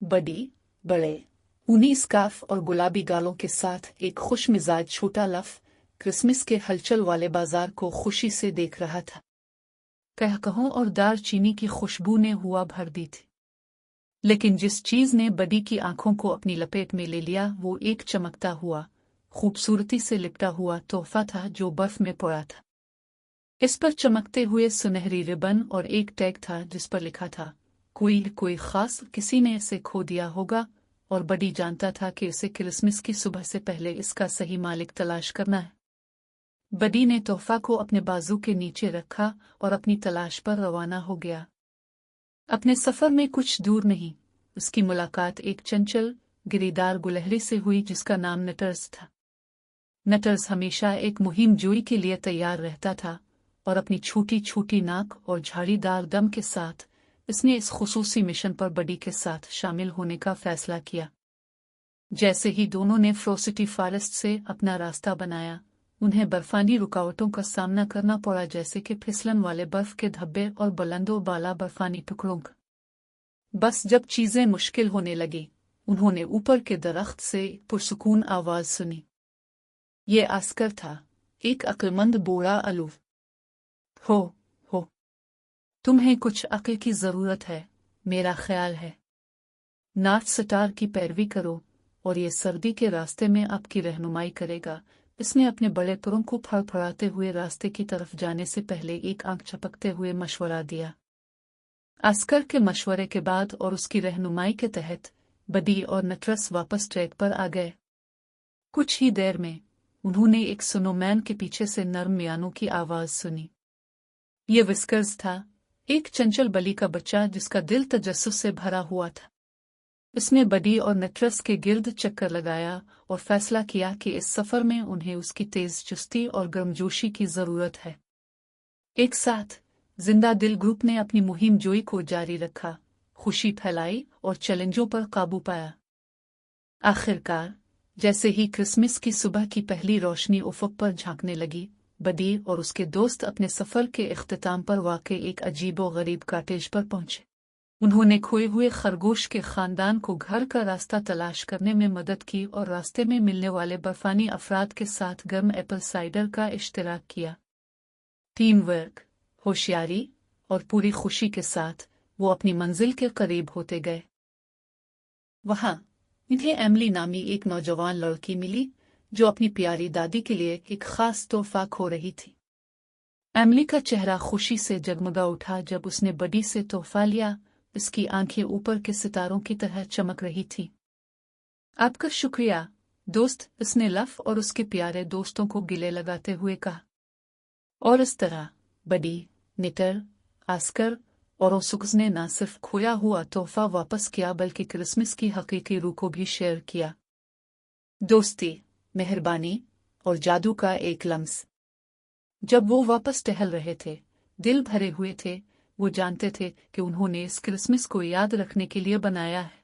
बड़ी बड़े ऊनी स्कार्फ और गुलाबी गालों के साथ एक खुश मिजाज छोटा लफ क्रिसमस के हलचल वाले बाजार को खुशी से देख रहा था। कहकहों और दार चीनी की खुशबू ने हुआ भर दी थी, लेकिन जिस चीज ने बडी की आंखों को अपनी लपेट में ले लिया वो एक चमकता हुआ, खूबसूरती से लिपटा हुआ तोहफा था जो बर्फ में पड़ा था। इस पर चमकते हुए सुनहरी रिबन और एक टैग था जिस पर लिखा था, कोई खास किसी ने इसे खो दिया होगा और बडी जानता था कि इसे क्रिसमस की सुबह से पहले इसका सही मालिक तलाश करना है। बडी ने तोहफा को अपने बाजू के नीचे रखा और अपनी तलाश पर रवाना हो गया। अपने सफर में कुछ दूर नहीं, उसकी मुलाकात एक चंचल गिरीदार गुलहरी से हुई जिसका नाम नटर्स था। नटर्स हमेशा एक मुहिम जोई के लिए तैयार रहता था और अपनी छोटी छोटी नाक और झाड़ीदार दम के साथ इसने इस खुसूसी मिशन पर बडी के साथ शामिल होने का फैसला किया। जैसे ही दोनों ने फ्रोसिटी फॉरेस्ट से अपना रास्ता बनाया, उन्हें बर्फानी रुकावटों का सामना करना पड़ा, जैसे कि फिसलन वाले बर्फ के धब्बे और बुलंदो बाला बर्फानी टुकड़ों का। बस जब चीजें मुश्किल होने लगी, उन्होंने ऊपर के दरख्त से पुरसुकून आवाज सुनी। ये आस्कर था, एक अक्लमंद बूढ़ा अलूफ। हो तुम्हें कुछ अक्ल की जरूरत है, मेरा ख्याल है। नॉर्थ स्टार की पैरवी करो और ये सर्दी के रास्ते में आपकी रहनुमाई करेगा। इसने अपने बड़े पुरों को फड़फड़ाते हुए रास्ते की तरफ जाने से पहले एक आंख झपकते हुए मशवरा दिया। आस्कर के मशवरे के बाद और उसकी रहनुमाई के तहत बडी और नटरस वापस ट्रैक पर आ गए। कुछ ही देर में उन्होंने एक स्नोमैन के पीछे से नर्म मियानों की आवाज सुनी। ये विस्कर्स था, एक चंचल बली का बच्चा जिसका दिल तजस्सुस से भरा हुआ था। इसने बडी और नटरस के गिर्द चक्कर लगाया और फैसला किया कि इस सफर में उन्हें उसकी तेज चुस्ती और गर्मजोशी की जरूरत है। एक साथ जिंदा दिल ग्रुप ने अपनी मुहिम जोई को जारी रखा, खुशी फैलाई और चैलेंजों पर काबू पाया। आखिरकार जैसे ही क्रिसमस की सुबह की पहली रोशनी उफक पर झांकने लगी, बडी और उसके दोस्त अपने सफर के इख्तिताम पर वाक़े एक अजीबो गरीब कॉटेज पर पहुंचे। उन्होंने खोए हुए खरगोश के खानदान को घर का रास्ता तलाश करने में मदद की और रास्ते में मिलने वाले बर्फानी अफराद के साथ गर्म एप्पल साइडर का इश्तिराक किया। टीम वर्क, होशियारी और पूरी खुशी के साथ वो अपनी मंजिल के करीब होते गए। वहां इन्हें एमिली नामी एक नौजवान लड़की मिली जो अपनी प्यारी दादी के लिए एक खास तोहफा खो रही थी। एमिली का चेहरा खुशी से जगमगा उठा जब उसने बडी से तोहफा लिया। इसकी आंखें ऊपर के सितारों की तरह चमक रही थीं। आपका शुक्रिया दोस्त, इसने लफ और उसके प्यारे दोस्तों को गिले लगाते हुए कहा। और इस तरह बडी, निटर, आस्कर और ओसुक्स ने न सिर्फ खोया हुआ तोहफा वापस किया बल्कि क्रिसमस की हकीकी रूह को भी शेयर किया। दोस्ती, मेहरबानी और जादू का एक लम्स। जब वो वापस टहल रहे थे, दिल भरे हुए थे, वो जानते थे कि उन्होंने इस क्रिसमस को याद रखने के लिए बनाया है।